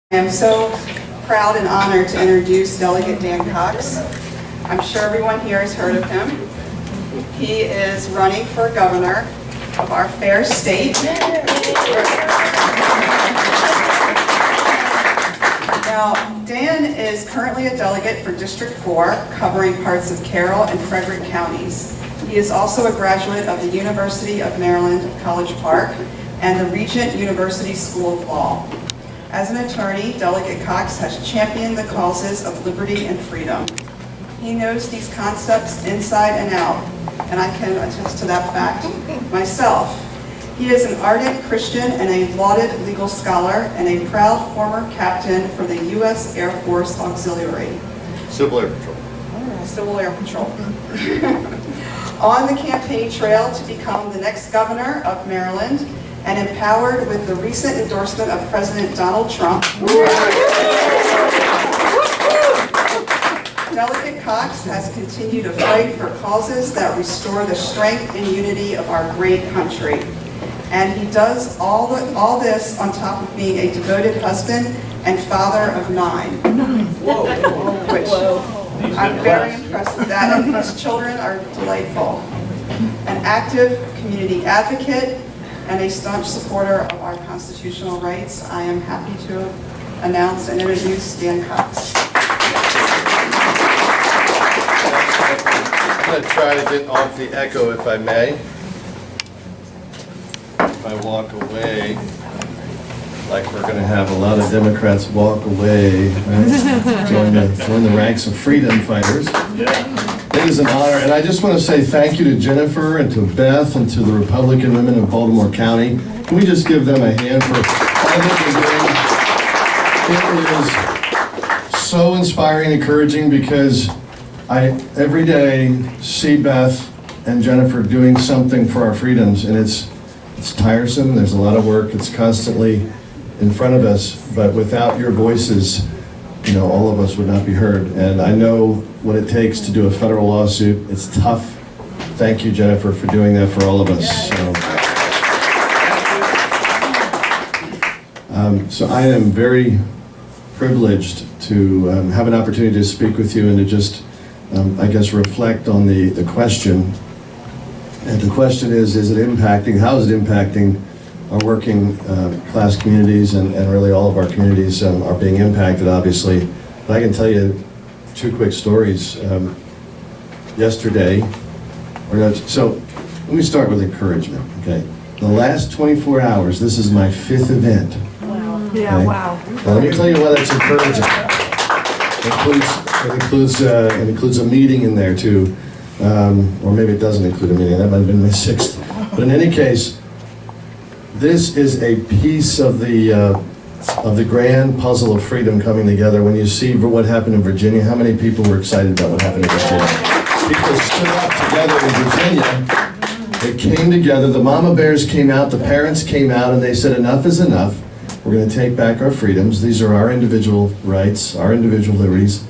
I am so proud and honored to introduce Delegate Dan Cox. I'm sure everyone here has heard of him. He is running for governor of our fair state. Now, Dan is currently a delegate for District 4, covering parts of Carroll and Frederick counties. He is also a graduate of the University of Maryland, College Park, and the Regent University School of Law. As an attorney, Delegate Cox has championed the causes of liberty and freedom. He knows these concepts inside and out, and I can attest to that fact myself. He is an ardent Christian and a lauded legal scholar and a proud former captain for the U.S. Air Force Auxiliary. Civil Air Patrol. Civil Air Patrol. On the campaign trail to become the next governor of Maryland, and empowered with the recent endorsement of President Donald Trump, Delegate Cox has continued to fight for causes that restore the strength and unity of our great country. And he does all this on top of being a devoted husband and father of 9. Which I'm very impressed with that, and his children are delightful. An active community advocate and a staunch supporter of our constitutional rights, I am happy to announce and introduce Dan Cox. I'm going to try to get off the echo if I may. If I walk away, like we're going to have a lot of Democrats walk away, right? join the ranks of freedom fighters. It is an honor, and I just want to say thank you to Jennifer and to Beth and to the Republican women of Baltimore County. Can we just give them a hand for all that they're doing? It is so inspiring and encouraging because I every day see Beth and Jennifer doing something for our freedoms, and it's tiresome. There's a lot of work. It's constantly in front of us, but without your voices, all of us would not be heard. And I know what it takes to do a federal lawsuit. It's tough. Thank you, Jennifer, for doing that for all of us. So I am very privileged to have an opportunity to speak with you and to just, I guess, reflect on the question. And the question is it impacting, how is it impacting our working class communities, and really all of our communities are being impacted, obviously. But I can tell you 2 quick stories. Yesterday, so let me start with encouragement, okay? The last 24 hours, this is my 5th event. Wow. Okay? Yeah, wow. Well, let me tell you why that's encouraging. It includes a meeting in there too, or maybe it doesn't include a meeting. That might have been my 6th. But in any case, this is a piece of the grand puzzle of freedom coming together. When you see what happened in Virginia, how many people were excited about what happened in Virginia? People stood up together in Virginia. They came together. The mama bears came out. The parents came out, and they said, enough is enough. We're going to take back our freedoms. These are our individual rights, our individual liberties,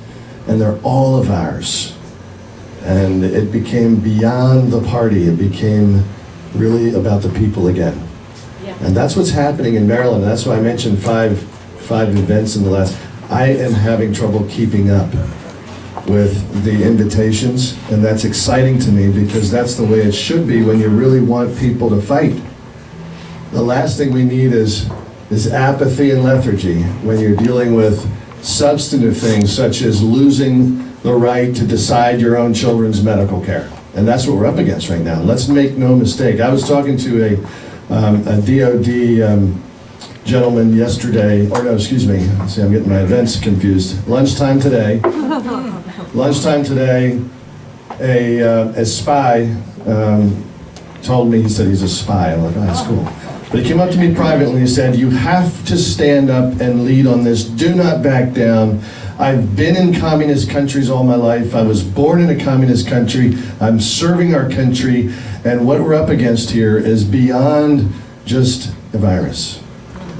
and they're all of ours. And it became beyond the party. It became really about the people again. And that's what's happening in Maryland. That's why I mentioned five events in the last. I am having trouble keeping up with the invitations, and that's exciting to me because that's the way it should be when you really want people to fight. The last thing we need is apathy and lethargy when you're dealing with substantive things such as losing the right to decide your own children's medical care. And that's what we're up against right now. Let's make no mistake. I was talking to a DOD gentleman yesterday, see, I'm getting my events confused. Lunchtime today, a spy told me, he said he's a spy. I'm like, oh, that's cool. But he came up to me privately and he said, you have to stand up and lead on this. Do not back down. I've been in communist countries all my life. I was born in a communist country. I'm serving our country. And what we're up against here is beyond just a virus.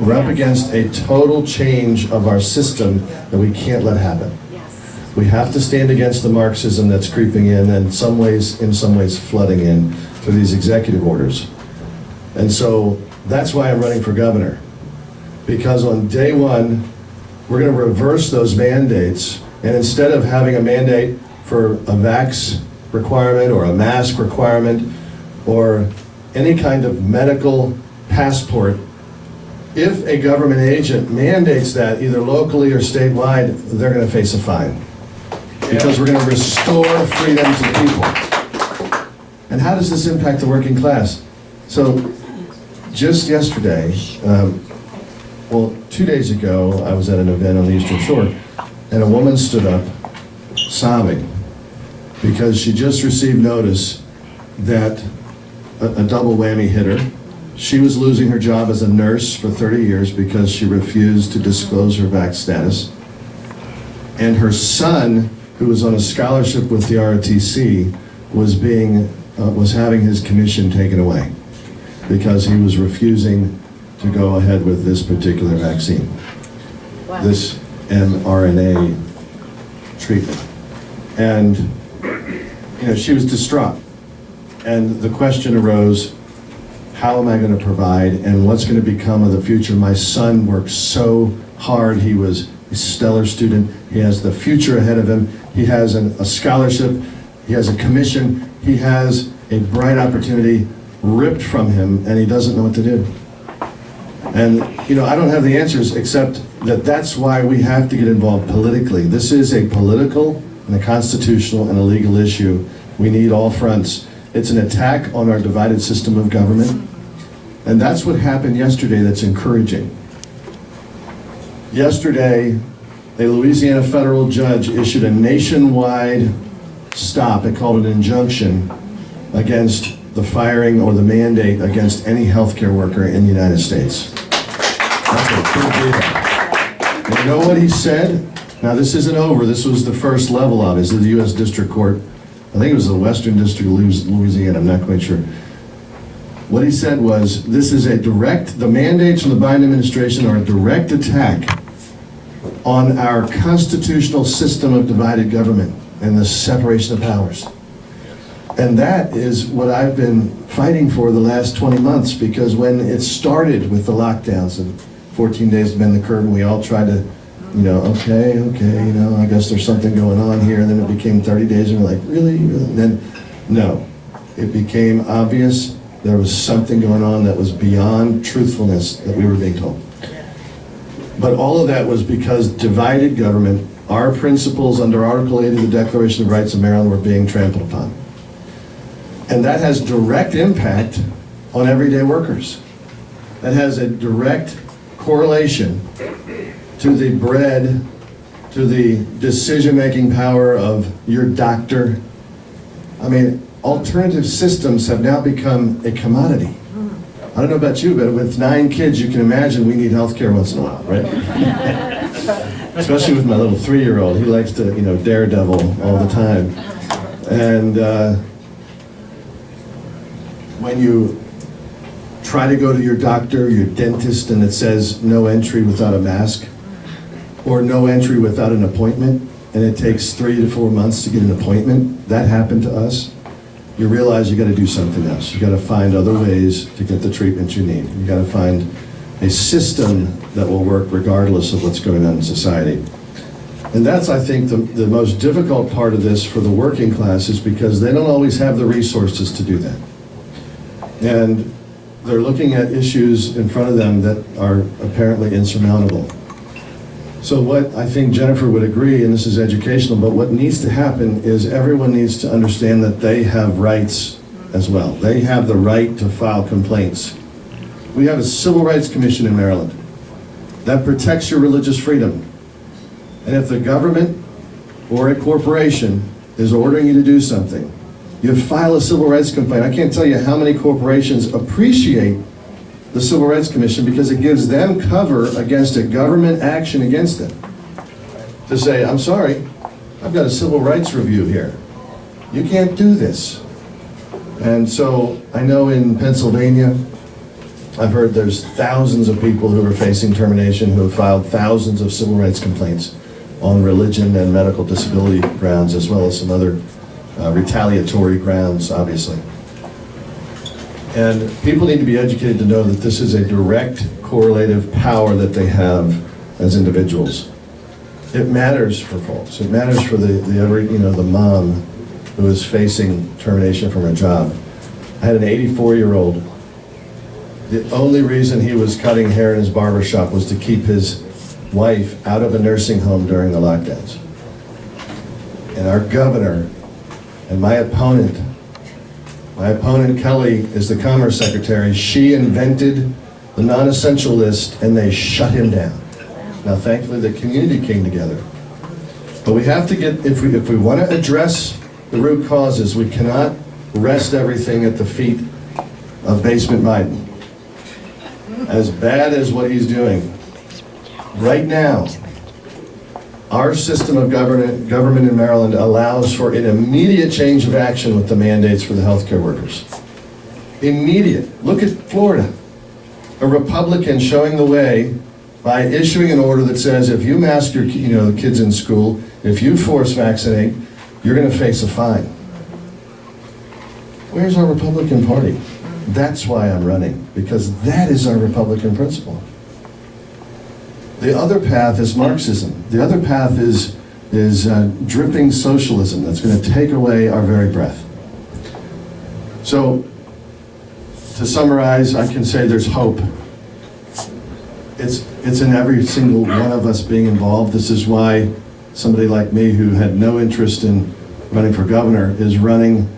We're up against a total change of our system that we can't let happen. We have to stand against the Marxism that's creeping in and in some ways flooding in through these executive orders. And so that's why I'm running for governor. Because on day one, we're going to reverse those mandates, and instead of having a mandate for a vax requirement or a mask requirement or any kind of medical passport, if a government agent mandates that either locally or statewide, they're going to face a fine. Because we're going to restore freedom to people. And how does this impact the working class? So just yesterday, 2 days ago, I was at an event on the Eastern Shore, and a woman stood up sobbing because she just received notice that a double whammy hit her. She was losing her job as a nurse for 30 years because she refused to disclose her vax status. And her son, who was on a scholarship with the ROTC, was having his commission taken away because he was refusing to go ahead with this particular vaccine, Wow. this mRNA treatment. And she was distraught. And the question arose, how am I going to provide, and what's going to become of the future? My son worked so hard. He was a stellar student. He has the future ahead of him. He has a scholarship. He has a commission. He has a bright opportunity ripped from him, and he doesn't know what to do. And, I don't have the answers, except that that's why we have to get involved politically. This is a political and a constitutional and a legal issue. We need all fronts. It's an attack on our divided system of government. And that's what happened yesterday that's encouraging. Yesterday, a Louisiana federal judge issued a nationwide stop, it called an injunction, against the firing or the mandate against any healthcare worker in the United States. That's a big deal. And you know what he said? Now this isn't over, this was the first level of it. This is the U.S. District Court. I think it was the Western District of Louisiana, I'm not quite sure. What he said was, the mandates from the Biden administration are a direct attack on our constitutional system of divided government and the separation of powers. And that is what I've been fighting for the last 20 months, because when it started with the lockdowns and 14 days to bend the curve, and we all tried to, okay, I guess there's something going on here, and then it became 30 days, and we're like, really? And then, no. It became obvious there was something going on that was beyond truthfulness that we were being told. But all of that was because divided government, our principles under Article 8 of the Declaration of Rights of Maryland were being trampled upon. And that has direct impact on everyday workers. That has a direct correlation to the bread, to the decision-making power of your doctor. I mean, alternative systems have now become a commodity. I don't know about you, but with 9 kids, you can imagine we need health care once in a while, right? Especially with my little 3-year-old. He likes to, daredevil all the time. And when you try to go to your doctor, your dentist, and it says no entry without a mask, or no entry without an appointment, and it takes 3 to 4 months to get an appointment, that happened to us. You realize you got to do something else. You got to find other ways to get the treatment you need. You got to find a system that will work regardless of what's going on in society. And that's, I think, the most difficult part of this for the working class, is because they don't always have the resources to do that. And they're looking at issues in front of them that are apparently insurmountable. So what I think Jennifer would agree, and this is educational, but what needs to happen is everyone needs to understand that they have rights as well. They have the right to file complaints. We have a Civil Rights Commission in Maryland that protects your religious freedom. And if the government or a corporation is ordering you to do something, you file a civil rights complaint. I can't tell you how many corporations appreciate the Civil Rights Commission because it gives them cover against a government action against them. To say, I'm sorry, I've got a civil rights review here. You can't do this. And so I know in Pennsylvania, I've heard there's thousands of people who are facing termination who have filed thousands of civil rights complaints on religion and medical disability grounds, as well as some other retaliatory grounds, obviously. And people need to be educated to know that this is a direct correlative power that they have as individuals. it matters for folks. It matters for the mom who is facing termination from her job. I had an 84-year-old. The only reason he was cutting hair in his barber shop was to keep his wife out of a nursing home during the lockdowns. And our governor and my opponent, Kelly, is the Commerce Secretary. She invented the non-essential list and they shut him down. Now, thankfully, the community came together. But we have to get, if we want to address the root causes, we cannot rest everything at the feet of Basement Biden. As bad as what he's doing, right now, our system of government in Maryland allows for an immediate change of action with the mandates for the healthcare workers. Immediate. Look at Florida. A Republican showing the way by issuing an order that says if you mask your the kids in school, if you force vaccinate, you're going to face a fine. Where's our Republican Party? That's why I'm running, because that is our Republican principle. The other path is Marxism. The other path is dripping socialism that's going to take away our very breath. So, to summarize, I can say there's hope. It's in every single one of us being involved. This is why somebody like me who had no interest in running for governor is running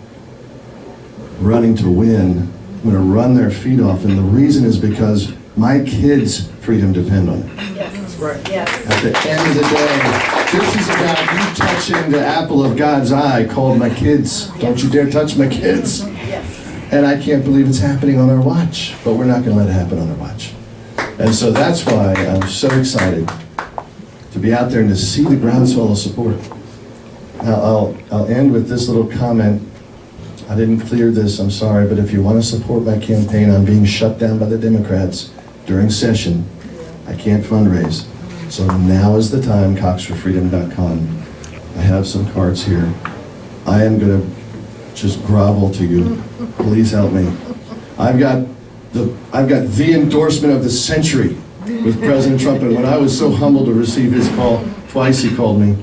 to win. I'm going to run their feet off, and the reason is because my kids' freedom depend on it. Yes. That's right. Yes. At the end of the day, this is about you touching the apple of God's eye called my kids. Don't you dare touch my kids. Yes. And I can't believe it's happening on our watch, but we're not going to let it happen on our watch. And so that's why I'm so excited to be out there and to see the groundswell of support. Now, I'll end with this little comment. I didn't clear this, I'm sorry, but if you want to support my campaign, I'm being shut down by the Democrats during session. I can't fundraise. So now is the time, coxforfreedom.com. I have some cards here. I am going to just grovel to you. Please help me. I've got the endorsement of the century with President Trump, and when I was so humbled to receive his call, twice he called me.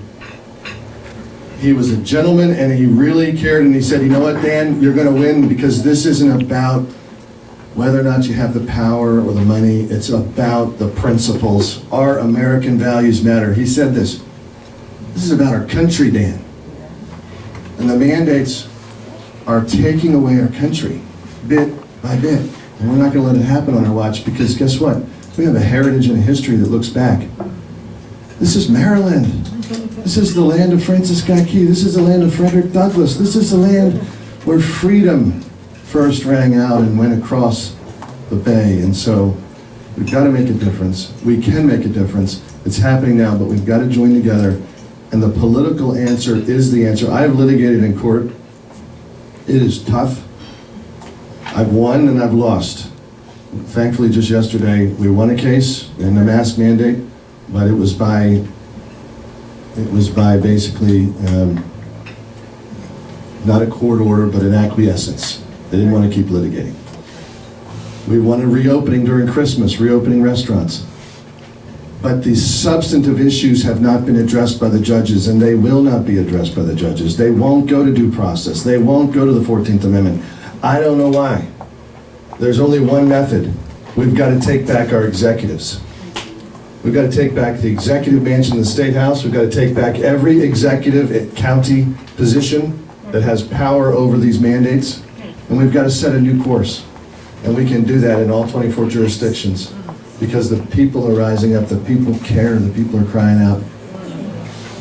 He was a gentleman and he really cared, and he said, you know what, Dan, you're going to win because this isn't about whether or not you have the power or the money. It's about the principles. Our American values matter. He said this. This is about our country, Dan. And the mandates are taking away our country bit by bit. And we're not going to let it happen on our watch because guess what? We have a heritage and a history that looks back. This is Maryland. This is the land of Francis Scott Key. This is the land of Frederick Douglass. This is the land where freedom first rang out and went across the bay. And so we've got to make a difference. We can make a difference. It's happening now, but we've got to join together. And the political answer is the answer. I've litigated in court. It is tough. I've won and I've lost. Thankfully, just yesterday, we won a case in the mask mandate, but it was by basically not a court order, but an acquiescence. They didn't want to keep litigating. We won a reopening during Christmas, reopening restaurants. But the substantive issues have not been addressed by the judges, and they will not be addressed by the judges. They won't go to due process. They won't go to the 14th Amendment. I don't know why. There's only one method. We've got to take back our executives. We've got to take back the executive mansion in the State House. We've got to take back every executive county position that has power over these mandates. And we've got to set a new course. And we can do that in all 24 jurisdictions because the people are rising up, the people care, the people are crying out.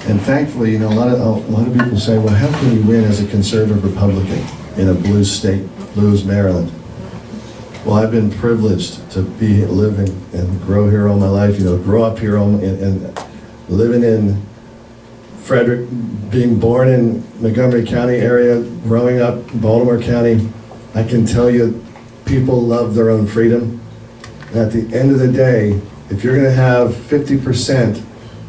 And thankfully, a lot of people say, well, how can you win as a conservative Republican in a blue state, blue as Maryland? Well, I've been privileged to be living and grow here all my life, grow up here and living in Frederick, being born in Montgomery County area, growing up in Baltimore County. I can tell you, people love their own freedom. And at the end of the day, if you're going to have 50%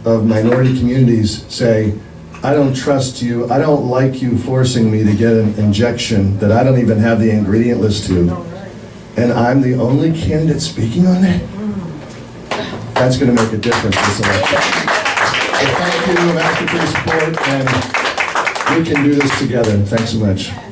of minority communities say, I don't trust you, I don't like you forcing me to get an injection that I don't even have the ingredient list to, and I'm the only candidate speaking on that, that's going to make a difference this election. thank you, I'm asking for your support, and we can do this together. Thanks so much.